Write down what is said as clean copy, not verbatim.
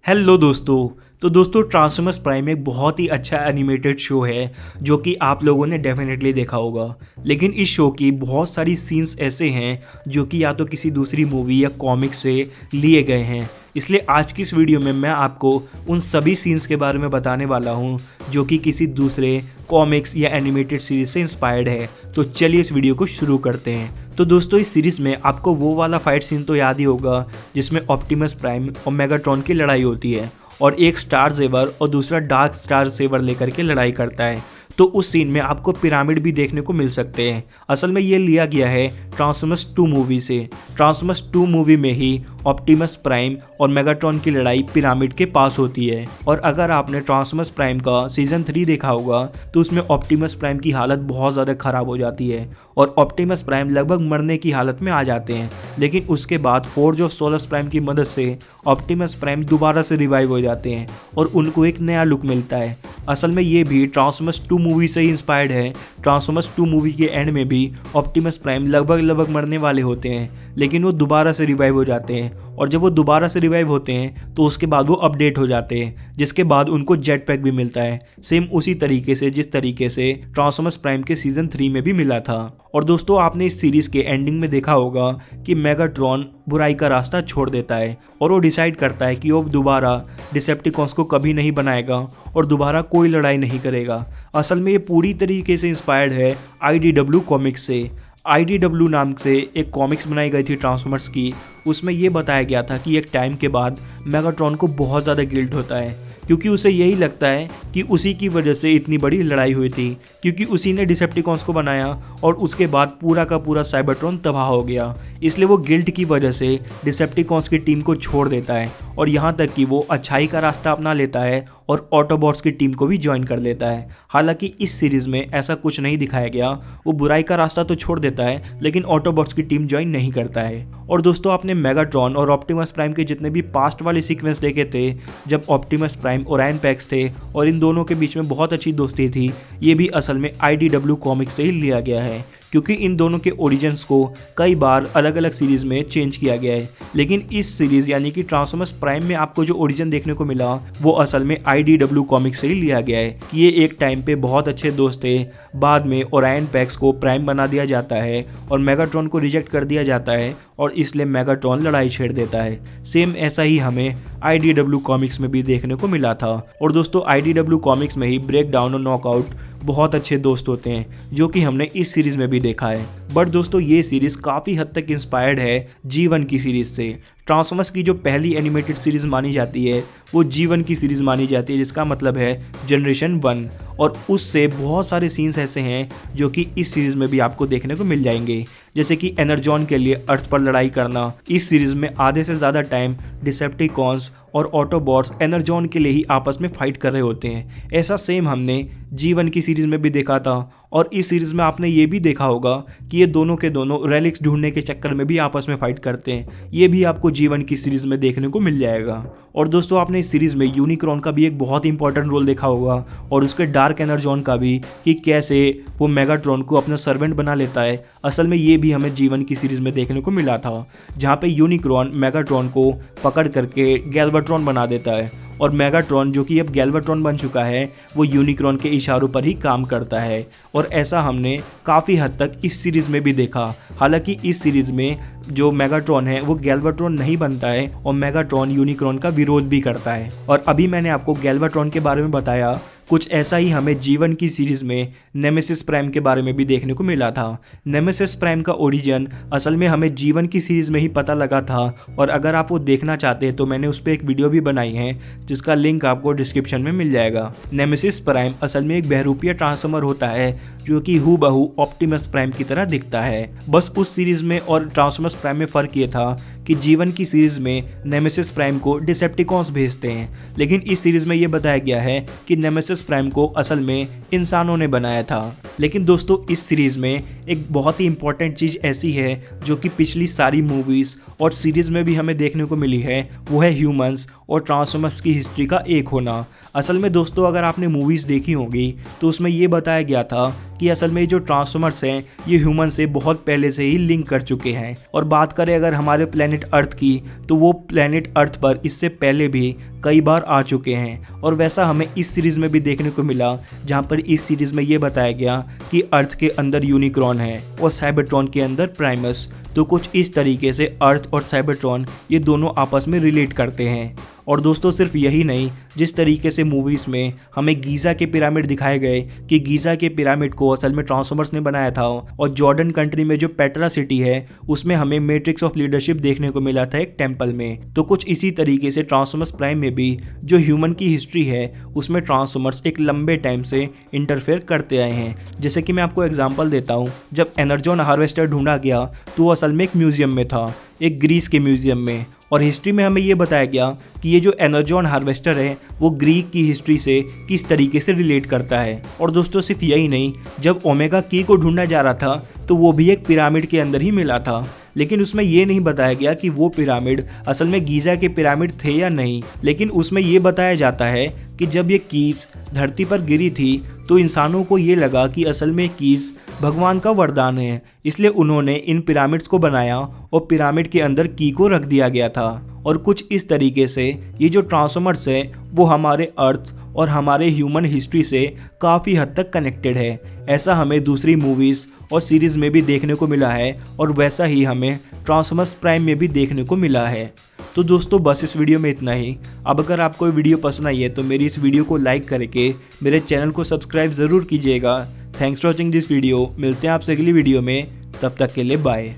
Hello दोस्तों। तो दोस्तों ट्रांसफॉर्मर्स प्राइम एक बहुत ही अच्छा एनिमेटेड शो है जो कि आप लोगों ने डेफिनेटली देखा होगा। लेकिन इस शो की बहुत सारी सीन्स ऐसे हैं जो कि या तो किसी दूसरी मूवी या कॉमिक से लिए गए हैं। इसलिए आज की इस वीडियो में मैं आपको उन सभी सीन्स के बारे में बताने वाला हूं जो कि किसी दूसरे कॉमिक्स या एनिमेटेड सीरीज से इंस्पायर्ड है। तो चलिए इस वीडियो को शुरू करते हैं। तो दोस्तों इस सीरीज़ में आपको वो वाला फाइट सीन तो याद ही होगा जिसमें ऑप्टिमस प्राइम और मेगाट्रॉन की लड़ाई होती है और एक स्टार सेवर और दूसरा डार्क स्टार सेवर लेकर के लड़ाई करता है। तो उस सीन में आपको पिरामिड भी देखने को मिल सकते हैं। असल में ये लिया गया है ट्रांसफॉर्मर्स 2 मूवी से। ट्रांसफॉर्मर्स 2 मूवी में ही ऑप्टिमस प्राइम और मेगाट्रॉन की लड़ाई पिरामिड के पास होती है। और अगर आपने ट्रांसफॉर्मर्स प्राइम का सीजन 3 देखा होगा तो उसमें ऑप्टिमस प्राइम की हालत बहुत ज़्यादा ख़राब हो जाती है और ऑप्टिमस प्राइम लगभग मरने की हालत में आ जाते हैं। लेकिन उसके बाद फोर्ज ऑफ सोलस प्राइम की मदद से ऑप्टिमस प्राइम दोबारा से रिवाइव हो जाते हैं और उनको एक नया लुक मिलता है। असल में ये भी ट्रांसफॉर्मर्स 2 मूवी से ही इंस्पायर्ड है। ट्रांसफॉर्मर्स 2 मूवी के एंड में भी ऑप्टिमस प्राइम लगभग मरने वाले होते हैं लेकिन वो दोबारा से रिवाइव हो जाते हैं और जब वो दोबारा से रिवाइव होते हैं तो उसके बाद वो अपडेट हो जाते हैं जिसके बाद उनको जेट पैक भी मिलता है, सेम उसी तरीके से जिस तरीके से ट्रांसफॉर्मर्स प्राइम के सीजन 3 में भी मिला था। और दोस्तों आपने इस सीरीज के एंडिंग में देखा होगा कि मेगाट्रॉन बुराई का रास्ता छोड़ देता है और वो डिसाइड करता है कि वो दोबारा डिसेप्टिकॉन्स को कभी नहीं बनाएगा और दोबारा कोई लड़ाई नहीं करेगा। असल में ये पूरी तरीके से इंस्पायर्ड है IDW कॉमिक्स से। IDW नाम से एक कॉमिक्स बनाई गई थी ट्रांसफॉर्मर्स की। उसमें ये बताया गया था कि एक टाइम के बाद मेगाट्रॉन को बहुत ज़्यादा गिल्ट होता है क्योंकि उसे यही लगता है कि उसी की वजह से इतनी बड़ी लड़ाई हुई थी, क्योंकि उसी ने डिसेप्टिकॉन्स को बनाया और उसके बाद पूरा का पूरा साइबरट्रॉन तबाह हो गया। इसलिए वो गिल्ट की वजह से डिसेप्टिकॉन्स की टीम को छोड़ देता है और यहाँ तक कि वो अच्छाई का रास्ता अपना लेता है और ऑटोबॉट्स की टीम को भी ज्वाइन कर लेता है। हालांकि इस सीरीज़ में ऐसा कुछ नहीं दिखाया गया, वो बुराई का रास्ता तो छोड़ देता है लेकिन ऑटोबॉट्स की टीम ज्वाइन नहीं करता है। और दोस्तों आपने मेगाट्रॉन और ऑप्टिमस प्राइम के जितने भी पास्ट वाले सीक्वेंस देखे थे जब ऑप्टिमस प्राइम ओरायन पैक्स थे और इन दोनों के बीच में बहुत अच्छी दोस्ती थी, ये भी असल में IDW कॉमिक्स से ही लिया गया है क्योंकि इन दोनों के ओरिजिन्स को कई बार अलग अलग सीरीज़ में चेंज किया गया है। लेकिन इस सीरीज़ यानी कि ट्रांसफॉर्मर्स प्राइम में आपको जो ओरिजिन देखने को मिला वो असल में IDW कॉमिक्स से ही लिया गया है कि ये एक टाइम पे बहुत अच्छे दोस्त थे। बाद में ओरायन पैक्स को प्राइम बना दिया जाता है और मेगाट्रॉन को रिजेक्ट कर दिया जाता है और इसलिए मेगाट्रॉन लड़ाई छेड़ देता है। सेम ऐसा ही हमें IDW कॉमिक्स में भी देखने को मिला था। और दोस्तों IDW कॉमिक्स में ही ब्रेक डाउन और नॉकआउट बहुत अच्छे दोस्त होते हैं जो कि हमने इस सीरीज़ में भी देखा है। बट दोस्तों ये सीरीज़ काफ़ी हद तक इंस्पायर्ड है G1 की सीरीज़ से। ट्रांसफॉर्मर्स की जो पहली एनिमेटेड सीरीज़ मानी जाती है वो G1 की सीरीज़ मानी जाती है, जिसका मतलब है जनरेशन 1। और उससे बहुत सारे सीन्स ऐसे हैं जो कि इस सीरीज़ में भी आपको देखने को मिल जाएंगे, जैसे कि एनर्जॉन के लिए अर्थ पर लड़ाई करना। इस सीरीज़ में आधे से ज़्यादा टाइम डिसेप्टिकॉन्स और ऑटोबॉट्स एनर्जॉन के लिए ही आपस में फाइट कर रहे होते हैं। ऐसा सेम हमने G1 की सीरीज़ में भी देखा था और इस सीरीज़ में आपने ये भी देखा होगा कि ये दोनों के दोनों रेलिक्स ढूंढने के चक्कर में भी आपस में फाइट करते हैं। ये भी आपको G1 की सीरीज़ में देखने को मिल जाएगा। और दोस्तों आपने इस सीरीज़ में यूनिक्रॉन का भी एक बहुत इंपॉर्टेंट रोल देखा होगा और उसके डार्क एनर्जॉन का भी, कि कैसे वो मेगाट्रॉन को अपना सर्वेंट बना लेता है। असल में ये भी हमें G1 की सीरीज़ में देखने को मिला था जहाँ पे यूनिक्रॉन मेगाट्रॉन को पकड़ करके गैल्वाट्रॉन बना देता है और मेगाट्रॉन जो कि अब गैल्वाट्रॉन बन चुका है वो यूनिक्रॉन के इशारों पर ही काम करता है। और ऐसा हमने काफ़ी हद तक इस सीरीज़ में भी देखा। हालांकि इस सीरीज़ में जो मेगाट्रॉन है वो गैल्वाट्रॉन नहीं बनता है और मेगाट्रॉन यूनिक्रॉन का विरोध भी करता है। और अभी मैंने आपको गैल्वाट्रॉन के बारे में बताया, कुछ ऐसा ही हमें G1 की सीरीज़ में नेमेसिस प्राइम के बारे में भी देखने को मिला था। नेमेसिस प्राइम का ओरिजिन असल में हमें G1 की सीरीज़ में ही पता लगा था और अगर आप वो देखना चाहते हैं तो मैंने उस पर एक वीडियो भी बनाई है जिसका लिंक आपको डिस्क्रिप्शन में मिल जाएगा। नेमेसिस प्राइम असल में एक बहरूपिया ट्रांसफॉर्मर होता है जो कि हूबहू ऑप्टिमस प्राइम की तरह दिखता है। बस उस सीरीज़ में और ट्रांसफॉर्मर्स प्राइम में फ़र्क ये था कि G1 की सीरीज़ में नेमेसिस प्राइम को डिसेप्टिकॉन्स भेजते हैं, लेकिन इस सीरीज़ में ये बताया गया है कि नेमेसिस प्राइम को असल में इंसानों ने बनाया था। लेकिन दोस्तों इस सीरीज़ में एक बहुत ही इंपॉर्टेंट चीज़ ऐसी है जो कि पिछली सारी मूवीज़ और सीरीज़ में भी हमें देखने को मिली है, वो है ह्यूमंस और ट्रांसफॉर्मर्स की हिस्ट्री का एक होना। असल में दोस्तों अगर आपने मूवीज़ देखी होंगी तो उसमें ये बताया गया था कि असल में जो ट्रांसफॉर्मर्स हैं ये ह्यूमन से बहुत पहले से ही लिंक कर चुके हैं। और बात करें अगर हमारे प्लेनेट प्लेनेट अर्थ की, तो वो प्लेनेट अर्थ पर इससे पहले भी कई बार आ चुके हैं। और वैसा हमें इस सीरीज़ में भी देखने को मिला, जहाँ पर इस सीरीज़ में ये बताया गया कि अर्थ के अंदर यूनिक्रॉन है और साइबरट्रॉन के अंदर प्राइमस। तो कुछ इस तरीके से अर्थ और साइबरट्रॉन ये दोनों आपस में रिलेट करते हैं। और दोस्तों सिर्फ यही नहीं, जिस तरीके से मूवीज़ में हमें गीज़ा के पिरामिड दिखाए गए कि गीज़ा के पिरामिड को असल में ट्रांसफॉर्मर्स ने बनाया था, और जॉर्डन कंट्री में जो पेट्रा सिटी है उसमें हमें मैट्रिक्स ऑफ लीडरशिप देखने को मिला था एक टेम्पल में। तो कुछ इसी तरीके से ट्रांसफॉर्मर्स प्राइम में भी जो ह्यूमन की हिस्ट्री है उसमें ट्रांसफॉर्मर्स एक लंबे टाइम से इंटरफेयर करते आए हैं। जैसे कि मैं आपको एग्जांपल देता हूँ, जब एनर्जॉन हार्वेस्टर ढूंढा गया तो वो असल में एक म्यूजियम में था, एक ग्रीस के म्यूजियम में। और हिस्ट्री में हमें ये बताया गया कि ये जो एनर्जॉन हार्वेस्टर है वो ग्रीक की हिस्ट्री से किस तरीके से रिलेट करता है। और दोस्तों सिर्फ यही नहीं, जब ओमेगा की को ढूंढा जा रहा था तो वो भी एक पिरामिड के अंदर ही मिला था, लेकिन उसमें ये नहीं बताया गया कि वो पिरामिड असल में गीज़ा के पिरामिड थे या नहीं। लेकिन उसमें ये बताया जाता है कि जब ये कीज धरती पर गिरी थी तो इंसानों को ये लगा कि असल में कीज भगवान का वरदान है, इसलिए उन्होंने इन पिरामिड्स को बनाया और पिरामिड के अंदर की को रख दिया गया था। और कुछ इस तरीके से ये जो ट्रांसफॉर्मर्स है वो हमारे अर्थ और हमारे ह्यूमन हिस्ट्री से काफ़ी हद तक कनेक्टेड है। ऐसा हमें दूसरी मूवीज़ और सीरीज़ में भी देखने को मिला है, और वैसा ही हमें ट्रांसफॉर्मर्स प्राइम में भी देखने को मिला है। तो दोस्तों बस इस वीडियो में इतना ही। अब अगर आपको ये वीडियो पसंद आई है तो मेरी इस वीडियो को लाइक करके मेरे चैनल को सब्सक्राइब ज़रूर कीजिएगा। Thanks for watching this video. मिलते हैं आपसे अगली वीडियो में, तब तक के लिए बाय।